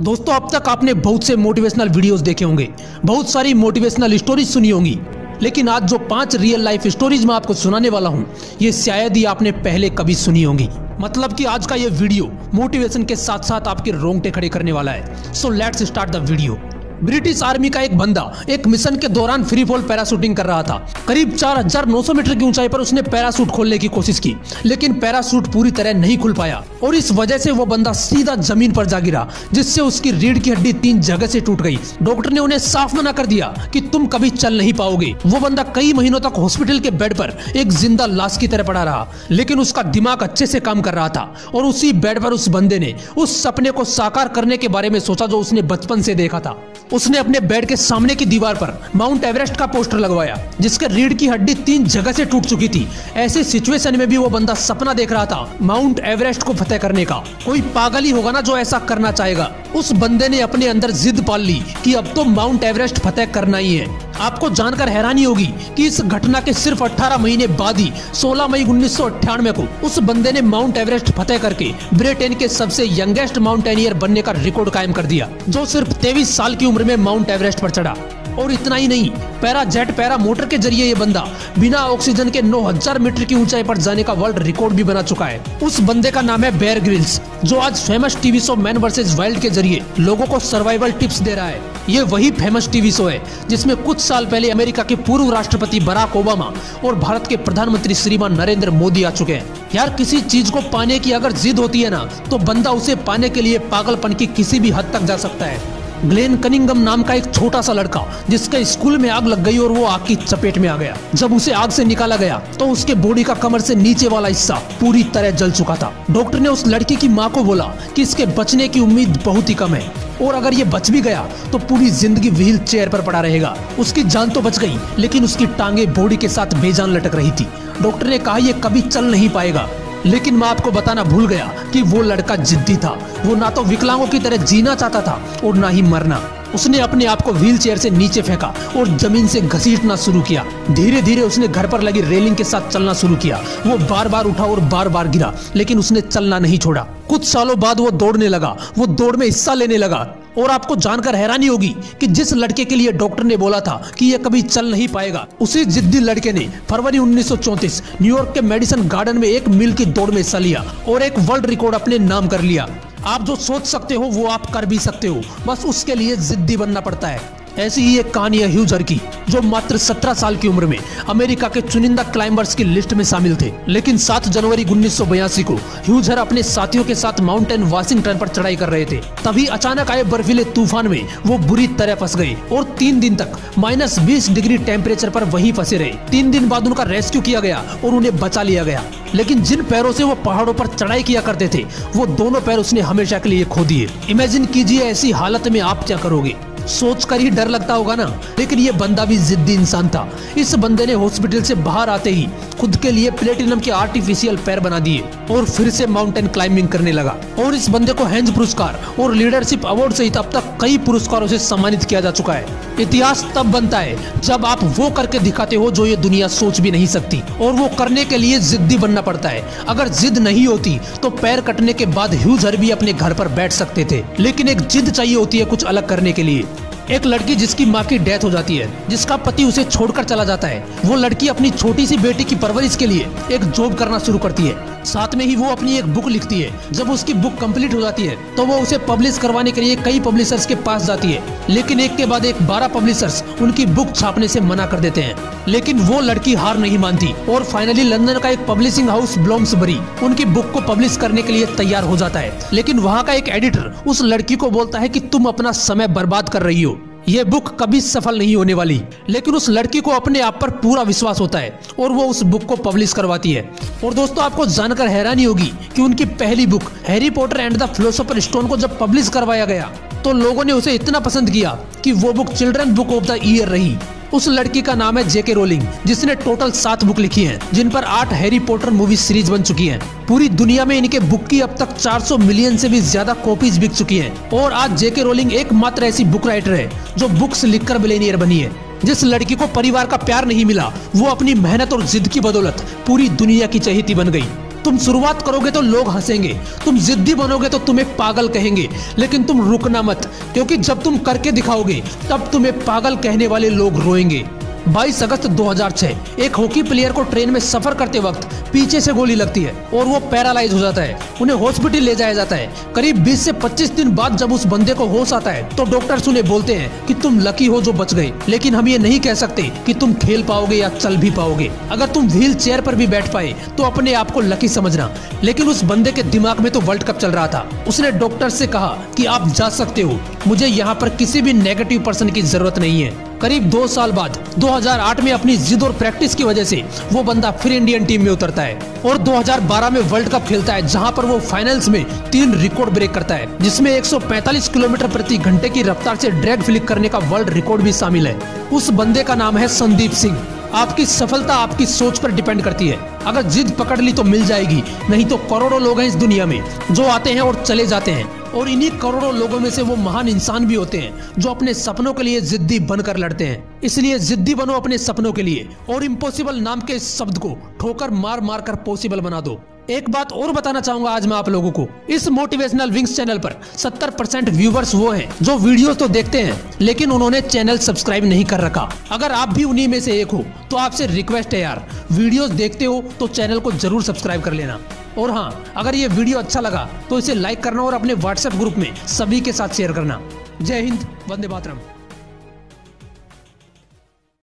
दोस्तों, अब तक आपने बहुत से मोटिवेशनल वीडियोस देखे होंगे, बहुत सारी मोटिवेशनल स्टोरीज सुनी होंगी, लेकिन आज जो 5 रियल लाइफ स्टोरीज मैं आपको सुनाने वाला हूं, ये शायद ही आपने पहले कभी सुनी होंगी। मतलब कि आज का ये वीडियो मोटिवेशन के साथ साथ आपके रोंगटे खड़े करने वाला है। So let's start the video. British army का एक बंदा एक मिशन के दौरान फ्री फॉल पैराशूटिंग कर रहा था। करीब 4900 मीटर की ऊंचाई पर उसने पैराशूट खोलने की कोशिश की, लेकिन पैराशूट पूरी तरह नहीं खुल पाया और इस वजह से वो बंदा सीधा जमीन पर जा गिरा, जिससे उसकी रीढ़ की हड्डी 3 जगह से टूट गई। डॉक्टर ने उन्हें साफ मना कर दिया कि तुम कभी चल नहीं पाओगे। वो बंदा कई महीनों तक हॉस्पिटल के बेड पर एक जिंदा लाश की तरह पड़ा रहा, लेकिन उसका दिमाग अच्छे से काम कर रहा था और उसी बेड पर उस बंदे ने उस सपने को साकार करने के बारे में सोचा जो उसने बचपन से देखा था। उसने अपने बेड के सामने की दीवार पर माउंट एवरेस्ट का पोस्टर लगवाया, जिसके रीढ़ की हड्डी 3 जगह से टूट चुकी थी। ऐसी सिचुएशन में भी वो बंदा सपना देख रहा था माउंट एवरेस्ट को फतेह करने का। कोई पागल ही होगा ना जो ऐसा करना चाहेगा। उस बंदे ने अपने अंदर जिद पाल ली कि अब तो माउंट एवरेस्ट फतेह करना ही है। आपको जानकर हैरानी होगी कि इस घटना के सिर्फ 18 महीने बाद ही 16 मई 1998 को उस बंदे ने माउंट एवरेस्ट फतेह करके ब्रिटेन के सबसे यंगेस्ट माउंटेनियर बनने का रिकॉर्ड कायम कर दिया, जो सिर्फ 23 साल की उम्र में माउंट एवरेस्ट पर चढ़ा। और इतना ही नहीं, पैरा मोटर के जरिए ये बंदा बिना ऑक्सीजन के 9000 मीटर की ऊंचाई पर जाने का वर्ल्ड रिकॉर्ड भी बना चुका है। उस बंदे का नाम है बेयर ग्रिल्स, जो आज famous TV show man versus wild के जरिए लोगों को सर्वाइवल टिप्स दे रहा है। ये वही फेमस टीवी शो है जिसमें कुछ साल पहले अमेरिका के पूर्व राष्ट्रपति बराक ओबामा और भारत के प्रधानमंत्री श्रीमान नरेंद्र मोदी आ चुके हैं। यार, किसी चीज को पाने की अगर जिद होती है ना, तो बंदा उसे पाने के लिए पागलपन की किसी भी हद तक जा सकता है। ग्लेन कनिंगम नाम का एक छोटा सा लड़का, जिसके स्कूल में आग लग गई और वो आग की चपेट में आ गया। जब उसे आग से निकाला गया तो उसके बॉडी का कमर से नीचे वाला हिस्सा पूरी तरह जल चुका था। डॉक्टर ने उस लड़की की माँ को बोला कि इसके बचने की उम्मीद बहुत ही कम है और अगर ये बच भी गया तो पूरी जिंदगी व्हील चेयर पर पड़ा रहेगा। उसकी जान तो बच गई, लेकिन उसकी टांगे बॉडी के साथ बेजान लटक रही थी। डॉक्टर ने कहा ये कभी चल नहीं पाएगा, लेकिन मैं आपको बताना भूल गया कि वो लड़का जिद्दी था। वो ना तो विकलांगों की तरह जीना चाहता था और ना ही मरना। उसने अपने आप को व्हील चेयर से नीचे फेंका और जमीन से घसीटना शुरू किया। धीरे धीरे उसने घर पर लगी रेलिंग के साथ चलना शुरू किया। वो बार बार उठा और बार बार गिरा, लेकिन उसने चलना नहीं छोड़ा। कुछ सालों बाद वो दौड़ने लगा, वो दौड़ में हिस्सा लेने लगा। और आपको जानकर हैरानी होगी कि जिस लड़के के लिए डॉक्टर ने बोला था कि ये कभी चल नहीं पाएगा, उसी जिद्दी लड़के ने फरवरी 1934 न्यूयॉर्क के मेडिसन गार्डन में 1 मील की दौड़ में हिस्सा लिया और एक वर्ल्ड रिकॉर्ड अपने नाम कर लिया। आप जो सोच सकते हो वो आप कर भी सकते हो, बस उसके लिए जिद्दी बनना पड़ता है। ऐसी ही एक कहानी है ह्यूजर की, जो मात्र 17 साल की उम्र में अमेरिका के चुनिंदा क्लाइंबर्स की लिस्ट में शामिल थे। लेकिन 7 जनवरी 1982 को ह्यूजर अपने साथियों के साथ माउंटेन वाशिंगटन पर चढ़ाई कर रहे थे। तभी अचानक आए बर्फीले तूफान में वो बुरी तरह फंस गए और 3 दिन तक -20 डिग्री टेम्परेचर पर वहीं फंसे रहे। 3 दिन बाद उनका रेस्क्यू किया गया और उन्हें बचा लिया गया। लेकिन जिन पैरों से वो पहाड़ों पर चढ़ाई किया करते थे, वो दोनों पैर उसने हमेशा के लिए खो दिए। इमेजिन कीजिए ऐसी हालत में आप क्या करोगे। सोचकर ही डर लगता होगा ना। लेकिन ये बंदा भी जिद्दी इंसान था। इस बंदे ने हॉस्पिटल से बाहर आते ही खुद के लिए प्लेटिनम के आर्टिफिशियल पैर बना दिए और फिर से माउंटेन क्लाइंबिंग करने लगा। और इस बंदे को हेंज पुरस्कार और लीडरशिप अवार्ड सहित अब तक कई पुरस्कारों से सम्मानित किया जा चुका है। इतिहास तब बनता है जब आप वो करके दिखाते हो जो ये दुनिया सोच भी नहीं सकती, और वो करने के लिए जिद्दी बनना पड़ता है। अगर जिद नहीं होती तो पैर कटने के बाद ह्यूजर भी अपने घर पर बैठ सकते थे, लेकिन एक जिद चाहिए होती है कुछ अलग करने के लिए। एक लड़की जिसकी माँ की डेथ हो जाती है, जिसका पति उसे छोड़कर चला जाता है, वो लड़की अपनी छोटी सी बेटी की परवरिश के लिए एक जॉब करना शुरू करती है। साथ में ही वो अपनी एक बुक लिखती है। जब उसकी बुक कंप्लीट हो जाती है तो वो उसे पब्लिश करवाने के लिए कई पब्लिशर्स के पास जाती है, लेकिन एक के बाद एक 12 पब्लिशर्स उनकी बुक छापने से मना कर देते हैं। लेकिन वो लड़की हार नहीं मानती और फाइनली लंदन का एक पब्लिशिंग हाउस ब्लोम्सबरी उनकी बुक को पब्लिश करने के लिए तैयार हो जाता है। लेकिन वहाँ का एक एडिटर उस लड़की को बोलता है कि तुम अपना समय बर्बाद कर रही हो, ये बुक कभी सफल नहीं होने वाली। लेकिन उस लड़की को अपने आप पर पूरा विश्वास होता है और वो उस बुक को पब्लिश करवाती है। और दोस्तों, आपको जानकर हैरानी होगी कि उनकी पहली book Harry Potter and the philosopher stone को जब पब्लिश करवाया गया तो लोगों ने उसे इतना पसंद किया कि वो book children book of the year रही। उस लड़की का नाम है जेके रोलिंग, जिसने टोटल 7 बुक लिखी हैं, जिन पर 8 हैरी पॉटर मूवी सीरीज बन चुकी हैं। पूरी दुनिया में इनके बुक की अब तक 400 मिलियन से भी ज्यादा कॉपीज बिक चुकी हैं। और आज जेके रोलिंग एकमात्र ऐसी बुक राइटर है जो बुक्स लिखकर बिलियनियर बनी है। जिस लड़की को परिवार का प्यार नहीं मिला, वो अपनी मेहनत और जिद की बदौलत पूरी दुनिया की चहेती बन गई। तुम शुरुआत करोगे तो लोग हंसेंगे, तुम जिद्दी बनोगे तो तुम्हें पागल कहेंगे, लेकिन तुम रुकना मत, क्योंकि जब तुम करके दिखाओगे तब तुम्हें पागल कहने वाले लोग रोएंगे। 22 अगस्त 2006 एक हॉकी प्लेयर को ट्रेन में सफर करते वक्त पीछे से गोली लगती है और वो पैरालाइज हो जाता है। उन्हें हॉस्पिटल ले जाया जाता है। करीब 20 से 25 दिन बाद जब उस बंदे को होश आता है तो डॉक्टर्स उन्हें बोलते हैं कि तुम लकी हो जो बच गए, लेकिन हम ये नहीं कह सकते कि तुम खेल पाओगे या चल भी पाओगे। अगर तुम व्हील चेयर पर भी बैठ पाए तो अपने आप को लकी समझना। लेकिन उस बंदे के दिमाग में तो वर्ल्ड कप चल रहा था। उसने डॉक्टर से कहा कि आप जा सकते हो, मुझे यहाँ पर किसी भी नेगेटिव पर्सन की जरूरत नहीं है। करीब 2 साल बाद 2008 में अपनी जिद और प्रैक्टिस की वजह से वो बंदा फिर इंडियन टीम में उतरता है और 2012 में वर्ल्ड कप खेलता है, जहां पर वो फाइनल्स में 3 रिकॉर्ड ब्रेक करता है, जिसमें 145 किलोमीटर प्रति घंटे की रफ्तार से ड्रैग फ्लिक करने का वर्ल्ड रिकॉर्ड भी शामिल है। उस बंदे का नाम है संदीप सिंह। आपकी सफलता आपकी सोच पर डिपेंड करती है। अगर जिद पकड़ ली तो मिल जाएगी, नहीं तो करोड़ों लोग हैं इस दुनिया में जो आते हैं और चले जाते हैं, और इन्हीं करोड़ों लोगों में से वो महान इंसान भी होते हैं जो अपने सपनों के लिए जिद्दी बनकर लड़ते हैं। इसलिए जिद्दी बनो अपने सपनों के लिए और इम्पॉसिबल नाम के इस शब्द को ठोकर मार मार कर पॉसिबल बना दो। एक बात और बताना चाहूंगा आज मैं आप लोगों को, इस मोटिवेशनल विंग्स चैनल पर 70% व्यूवर्स वो हैं जो वीडियोस तो देखते हैं लेकिन उन्होंने चैनल सब्सक्राइब नहीं कर रखा। अगर आप भी उन्हीं में से एक हो तो आपसे रिक्वेस्ट है यार, वीडियोस देखते हो तो चैनल को जरूर सब्सक्राइब कर लेना। और हाँ, अगर ये वीडियो अच्छा लगा तो इसे लाइक करना और अपने व्हाट्सएप ग्रुप में सभी के साथ शेयर करना। जय हिंद, वंदे मातरम।